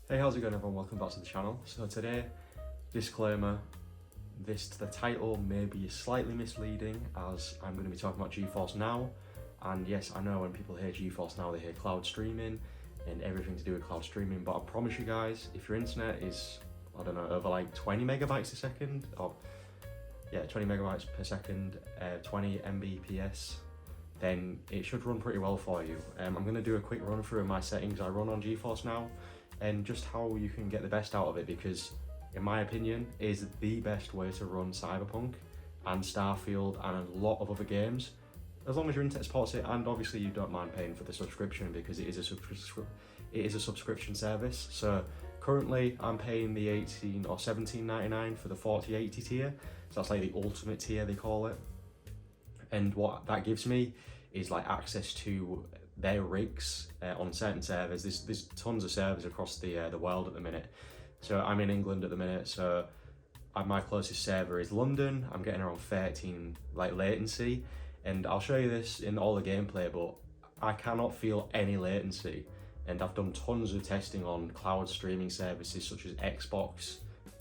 Hey, how's it going everyone? Welcome back to the channel. So today, disclaimer, the title may be slightly misleading as I'm going to be talking about GeForce Now. And yes, I know when people hear GeForce Now, they hear cloud streaming and everything to do with cloud streaming, but I promise you guys, if your internet is, I don't know, over like 20 megabytes a second, or yeah, 20 megabytes per second, 20 Mbps, then it should run pretty well for you. I'm going to do a quick run through of my settings I run on GeForce Now, and just how you can get the best out of it, because in my opinion is the best way to run Cyberpunk and Starfield and a lot of other games, as long as your internet supports it, and obviously you don't mind paying for the subscription because it is a subscription service. So currently I'm paying the 18 or 17.99 for the 4080 tier, so that's like the ultimate tier they call it, and what that gives me is like access to their rigs on certain servers. There's tons of servers across the world at the minute. So I'm in England at the minute, so my closest server is London. I'm getting around 13 like latency, and I'll show you this in all the gameplay, but I cannot feel any latency. And I've done tons of testing on cloud streaming services such as Xbox,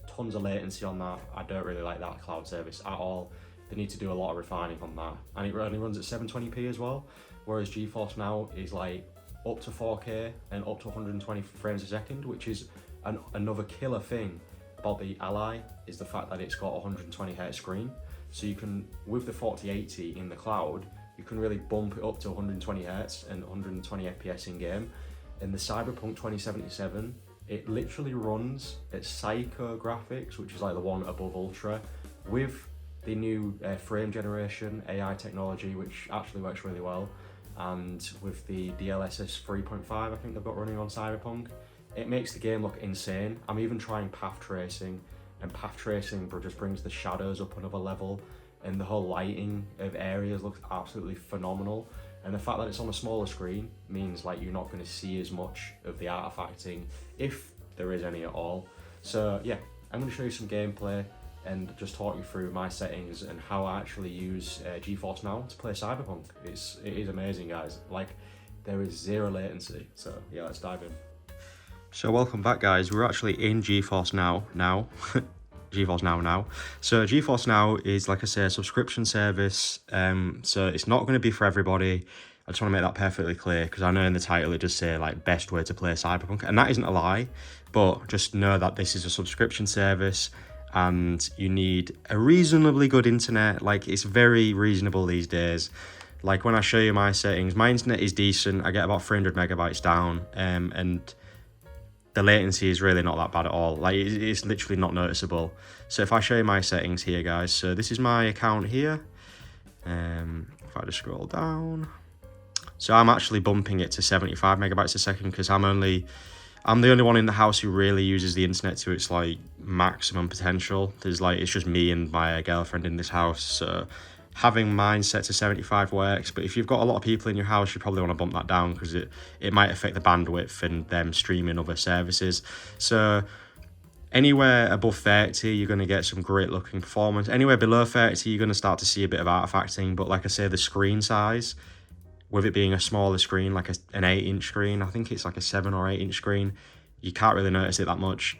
tons of latency on that. I don't really like that cloud service at all. They need to do a lot of refining on that, and it only runs at 720p as well, whereas GeForce Now is like up to 4K and up to 120 frames a second, which is another killer thing about the Ally, is the fact that it's got a 120Hz screen. So you can, with the 4080 in the cloud, you can really bump it up to 120Hz and 120 FPS in game. In the Cyberpunk 2077, it literally runs at Psycho graphics, which is like the one above Ultra, with the new frame generation AI technology, which actually works really well, and with the DLSS 3.5 I think they've got running on Cyberpunk, it makes the game look insane. I'm even trying path tracing, and path tracing just brings the shadows up another level, and the whole lighting of areas looks absolutely phenomenal. And the fact that it's on a smaller screen means like you're not going to see as much of the artifacting, if there is any at all. So yeah, I'm going to show you some gameplay and just talk you through my settings and how I actually use GeForce Now to play Cyberpunk. It is amazing, guys. Like, there is zero latency. So yeah, let's dive in. So welcome back, guys. We're actually in GeForce now. GeForce Now. So GeForce Now is, like I say, a subscription service. So it's not going to be for everybody. I just want to make that perfectly clear, because I know in the title it does say like best way to play Cyberpunk, and that isn't a lie, but just know that this is a subscription service and you need a reasonably good internet. Like, it's very reasonable these days. Like, when I show you my settings, my internet is decent. I get about 300 megabytes down, and the latency is really not that bad at all. Like, it's literally not noticeable. So if I show you my settings here, guys, so this is my account here. If I just scroll down, so I'm actually bumping it to 75 megabytes a second, because I'm the only one in the house who really uses the internet to its like maximum potential. It's just me and my girlfriend in this house, so having mine set to 75 works. But if you've got a lot of people in your house, you probably want to bump that down, because it might affect the bandwidth and them streaming other services. So anywhere above 30, you're going to get some great looking performance. Anywhere below 30, you're going to start to see a bit of artifacting. But like I say, the screen size, with it being a smaller screen, like an 8-inch screen, I think it's like a 7 or 8-inch screen, you can't really notice it that much.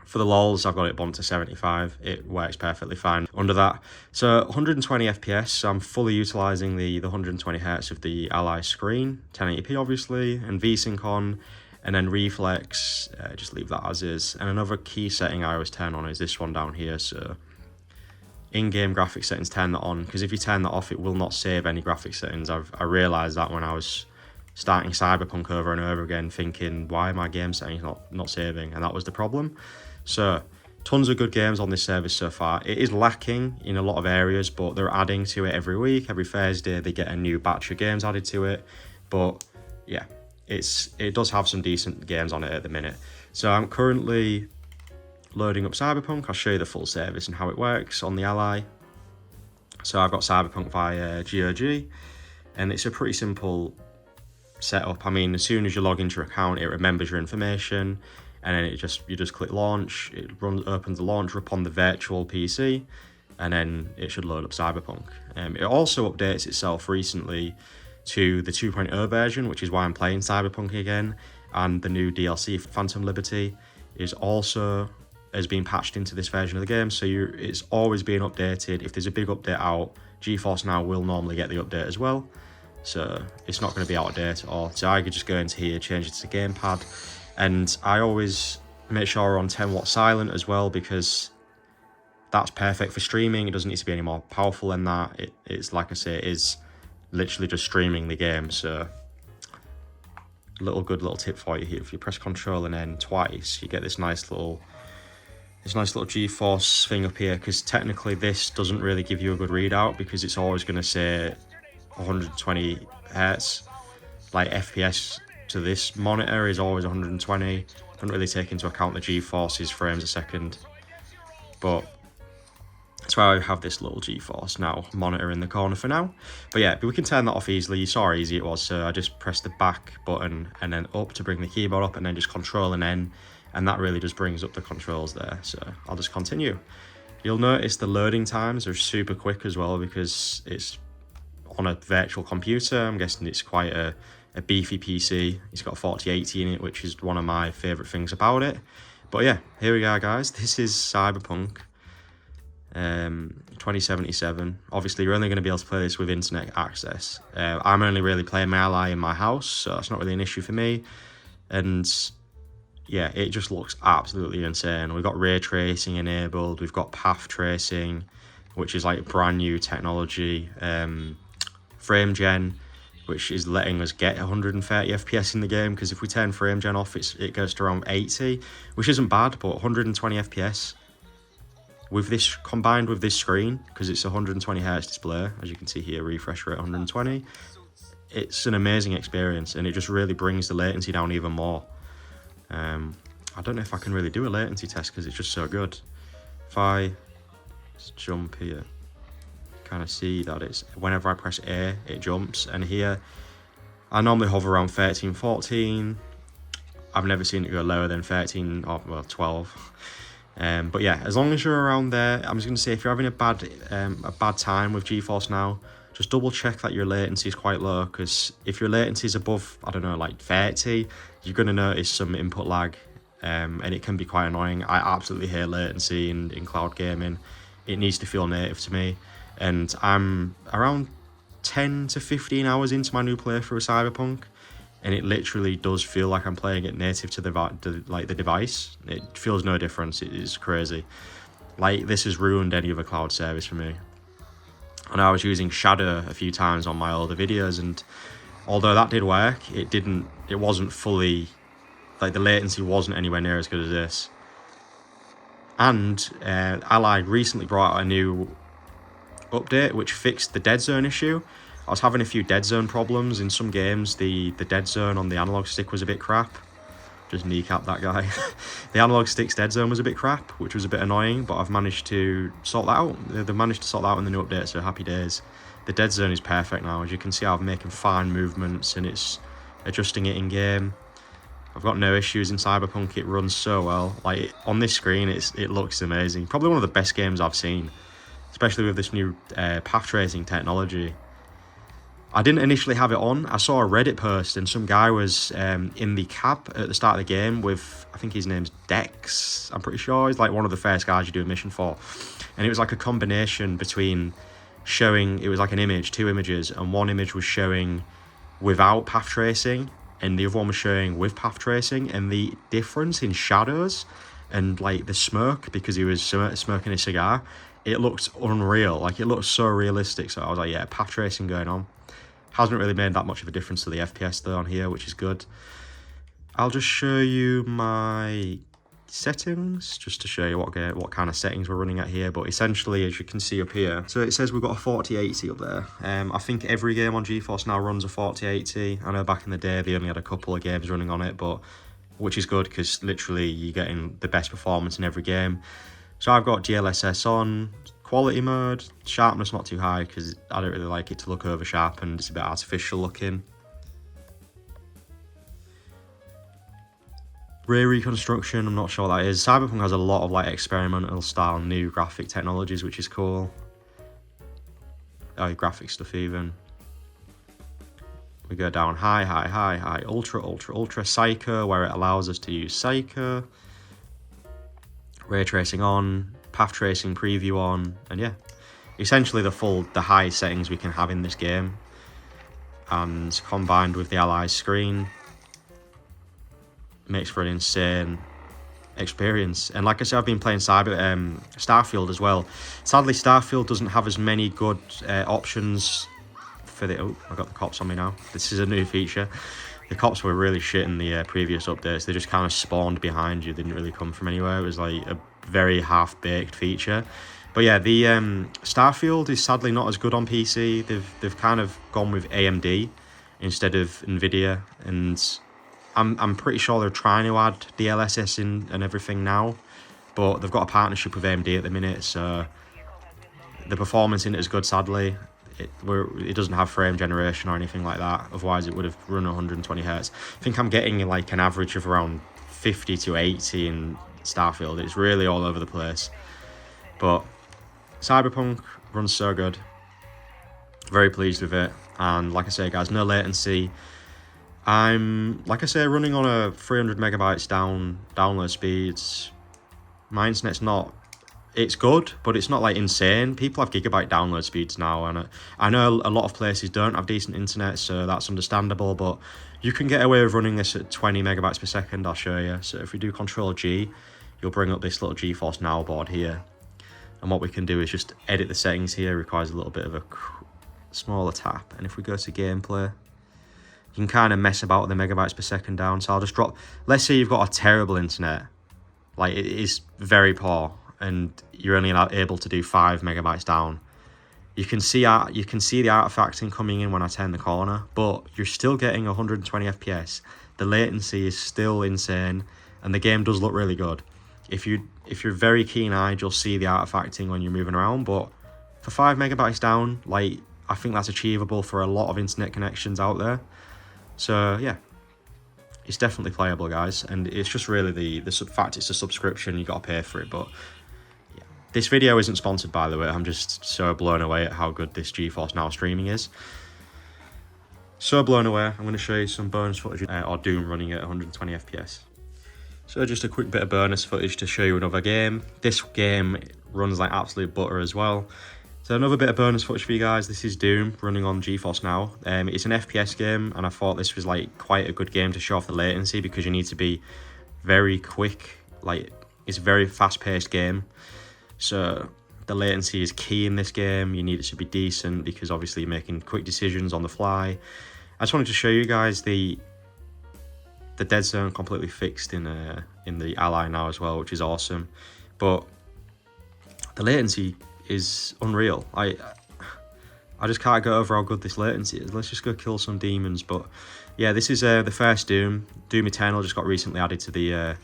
For the lols, I've got it bumped to 75. It works perfectly fine under that. So 120 FPS, so I'm fully utilizing the 120 Hz of the Ally screen, 1080p obviously, and VSync on, and then reflex, just leave that as is. And another key setting I always turn on is this one down here. So in-game graphics settings, turn that on, because if you turn that off, it will not save any graphics settings. I realized that when I was starting Cyberpunk over and over again, thinking, why are my game settings not saving? And that was the problem. So tons of good games on this service so far. It is lacking in a lot of areas, but they're adding to it every week. Every Thursday they get a new batch of games added to it. But yeah, it does have some decent games on it at the minute. So I'm currently loading up Cyberpunk. I'll show you the full service and how it works on the Ally. So I've got Cyberpunk via GOG, and it's a pretty simple setup. I mean, as soon as you log into your account, it remembers your information, and then you just click launch. It opens the launcher up on the virtual PC, and then it should load up Cyberpunk. It also updates itself recently to the 2.0 version, which is why I'm playing Cyberpunk again. and the new DLC Phantom Liberty has been patched into this version of the game, so it's always being updated. If there's a big update out, GeForce Now will normally get the update as well, so it's not going to be out of date at all. So I could just go into here, change it to gamepad, and I always make sure we're on 10 watt silent as well, because that's perfect for streaming. It doesn't need to be any more powerful than that. It's like I say, it is literally just streaming the game. So good little tip for you here: if you press Control and N twice, you get this nice little GeForce thing up here, because technically this doesn't really give you a good readout, because it's always going to say 120 hertz. Like FPS to this monitor is always 120. Doesn't really take into account the GeForce's frames a second, but that's why I have this little GeForce Now monitor in the corner for now. But yeah, we can turn that off easily. You saw how easy it was, so I just press the back button and then up to bring the keyboard up, and then just Control and N, and that really just brings up the controls there. So I'll just continue. You'll notice the loading times are super quick as well, because it's on a virtual computer. I'm guessing it's quite a beefy PC. It's got 4080 in it, which is one of my favourite things about it. But yeah, here we are, guys. This is Cyberpunk 2077. Obviously, you're only going to be able to play this with internet access. I'm only really playing my Ally in my house, so that's not really an issue for me. And yeah, it just looks absolutely insane. We've got ray tracing enabled. We've got path tracing, which is like brand new technology. Frame gen, which is letting us get 130 FPS in the game, because if we turn frame gen off, it goes to around 80, which isn't bad, but 120 FPS with this, combined with this screen, because it's a 120 Hz display, as you can see here, refresh rate 120, it's an amazing experience, and it just really brings the latency down even more. I don't know if I can really do a latency test, because it's just so good. If I just jump here, kind of see that it's, whenever I press A, it jumps, and here I normally hover around 13, 14. I've never seen it go lower than 13 or, well, 12. But yeah, as long as you're around there, I'm just going to say, if you're having a bad time with GeForce Now, just double check that your latency is quite low, because if your latency is above, I don't know, like 30, you're going to notice some input lag, and it can be quite annoying. I absolutely hate latency in cloud gaming. It needs to feel native to me, and I'm around 10 to 15 hours into my new playthrough of Cyberpunk, and it literally does feel like I'm playing it native to the device. It feels no difference. It is crazy. Like, this has ruined any other cloud service for me. And I was using Shadow a few times on my older videos, and although that did work, it wasn't fully, like, the latency wasn't anywhere near as good as this. And Allied recently brought out a new update which fixed the dead zone issue. I was having a few dead zone problems in some games. The dead zone on the analog stick was a bit crap. Just kneecap that guy. The analog stick's dead zone was a bit crap, which was a bit annoying, but I've managed to sort that out. They've managed to sort that out in the new update, so happy days. The dead zone is perfect now. As you can see, I'm making fine movements, and it's adjusting it in game. I've got no issues in Cyberpunk. It runs so well. Like, on this screen, it looks amazing. Probably one of the best games I've seen, especially with this new path tracing technology. I didn't initially have it on. I saw a Reddit post, and some guy was in the cab at the start of the game with, I think his name's Dex, I'm pretty sure. He's like one of the first guys you do a mission for. And it was like a combination between showing, it was like an image, two images, and one image was showing without path tracing, and the other one was showing with path tracing, and the difference in shadows and like the smoke, because he was smoking a cigar, it looked unreal. Like, it looked so realistic. So I was like, yeah, path tracing going on. Hasn't really made that much of a difference to the FPS though on here, which is good. I'll just show you my settings, just to show you what kind of settings we're running at here. But essentially, as you can see up here, so it says we've got a 4080 up there. I think every game on GeForce Now runs a 4080. I know back in the day they only had a couple of games running on it, but which is good, because literally you're getting the best performance in every game. So I've got DLSS on. Quality mode, sharpness not too high, because I don't really like it to look over sharp and it's a bit artificial looking. Ray reconstruction, I'm not sure what that is. Cyberpunk has a lot of like experimental style new graphic technologies, which is cool. Oh, graphic stuff even. We go down high, high, high, high, ultra, ultra, ultra, psycho, where it allows us to use psycho, ray tracing on, path tracing preview on, and yeah, essentially the highest settings we can have in this game, and combined with the Ally's screen makes for an insane experience. And like I said, I've been playing Starfield as well. Sadly, Starfield doesn't have as many good options for the... Oh, I got the cops on me now. This is a new feature. The cops were really shit in the previous updates. They just kind of spawned behind you. They didn't really come from anywhere. It was like a very half-baked feature. But yeah, the Starfield is sadly not as good on PC. They've kind of gone with AMD instead of Nvidia, and I'm pretty sure they're trying to add DLSS in and everything now, but they've got a partnership with AMD at the minute, so the performance isn't as good, sadly. It doesn't have frame generation or anything like that, otherwise it would have run 120 Hz. I think I'm getting like an average of around 50 to 80 in Starfield. It's really all over the place. But Cyberpunk runs so good. Very pleased with it. And like I say, guys, no latency. I'm, like I say, running on a 300 megabytes download speeds. My internet's not... It's good, but it's not like insane. People have gigabyte download speeds now, and I know a lot of places don't have decent internet, so that's understandable, but you can get away with running this at 20 megabytes per second, I'll show you. So if we do Control G, you'll bring up this little GeForce Now board here. And what we can do is just edit the settings here. It requires a little bit of a smaller tap. And if we go to gameplay, you can kind of mess about with the megabytes per second down. So I'll just drop, let's say you've got a terrible internet, like it is very poor, and you're only able to do 5 megabytes down. You can see the artifacting coming in when I turn the corner, but you're still getting 120 FPS. The latency is still insane, and the game does look really good. If you're very keen-eyed, you'll see the artifacting when you're moving around, but for 5 megabytes down, like, I think that's achievable for a lot of internet connections out there. So yeah, it's definitely playable, guys, and it's just really the fact it's a subscription, you got to pay for it. But yeah, this video isn't sponsored, by the way. I'm just so blown away at how good this GeForce Now streaming is. So blown away. I'm going to show you some bonus footage of Doom running at 120 FPS. So just a quick bit of bonus footage to show you another game. This game runs like absolute butter as well. So another bit of bonus footage for you guys. This is Doom running on GeForce Now. It's an FPS game, and I thought this was like quite a good game to show off the latency, because you need to be very quick. Like, it's a very fast-paced game, so the latency is key in this game. You need it to be decent, because obviously you're making quick decisions on the fly. I just wanted to show you guys the dead zone completely fixed in the Ally now as well, which is awesome. But the latency is unreal. I just can't get over how good this latency is. Let's just go kill some demons. But yeah, this is the first Doom. Doom Eternal just got recently added to the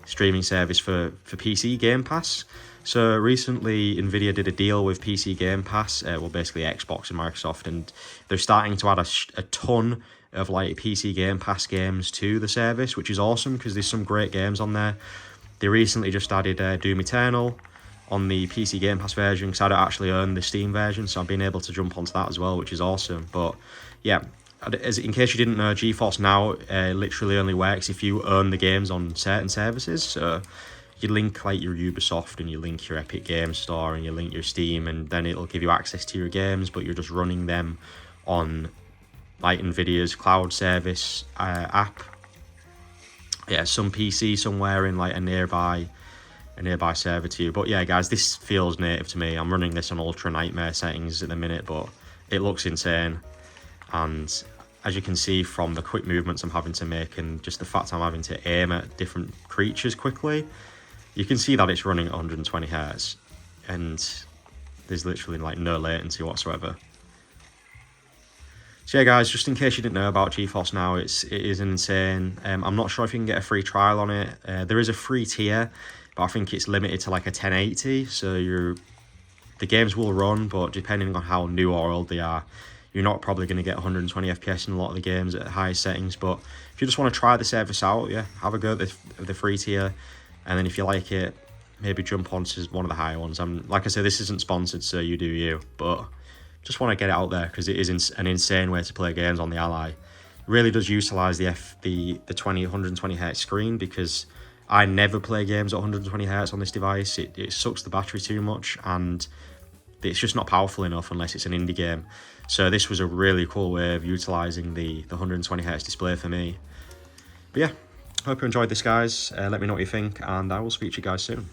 streaming service for PC Game Pass. So recently Nvidia did a deal with PC Game Pass, well, basically Xbox and Microsoft, and they're starting to add a ton of like PC Game Pass games to the service, which is awesome because there's some great games on there. They recently just added Doom Eternal on the PC Game Pass version, because I don't actually own the Steam version, so I've been able to jump onto that as well, which is awesome. But yeah, in case you didn't know, GeForce Now literally only works if you own the games on certain services. So you link like your Ubisoft, and you link your Epic Games Store, and you link your Steam, and then it'll give you access to your games, but you're just running them on like Nvidia's cloud service app. Yeah, some PC somewhere in like a nearby server to you. But yeah, guys, this feels native to me. I'm running this on ultra nightmare settings at the minute, but it looks insane. And as you can see from the quick movements I'm having to make, and just the fact I'm having to aim at different creatures quickly, you can see that it's running at 120 Hz, and there's literally like no latency whatsoever. So yeah, guys, just in case you didn't know about GeForce Now, it is insane. I'm not sure if you can get a free trial on it. There is a free tier, but I think it's limited to like a 1080, so the games will run, but depending on how new or old they are, you're not probably going to get 120 FPS in a lot of the games at high settings. But if you just want to try the service out, yeah, have a go at the free tier, and then if you like it, maybe jump onto one of the higher ones. Like I said, this isn't sponsored, so you do you. But just want to get it out there because it is an insane way to play games on the Ally. It really does utilise the 120Hz screen, because I never play games at 120Hz on this device. It sucks the battery too much, and it's just not powerful enough unless it's an indie game. So this was a really cool way of utilising the 120Hz display for me. But yeah, hope you enjoyed this, guys. Let me know what you think, and I will speak to you guys soon.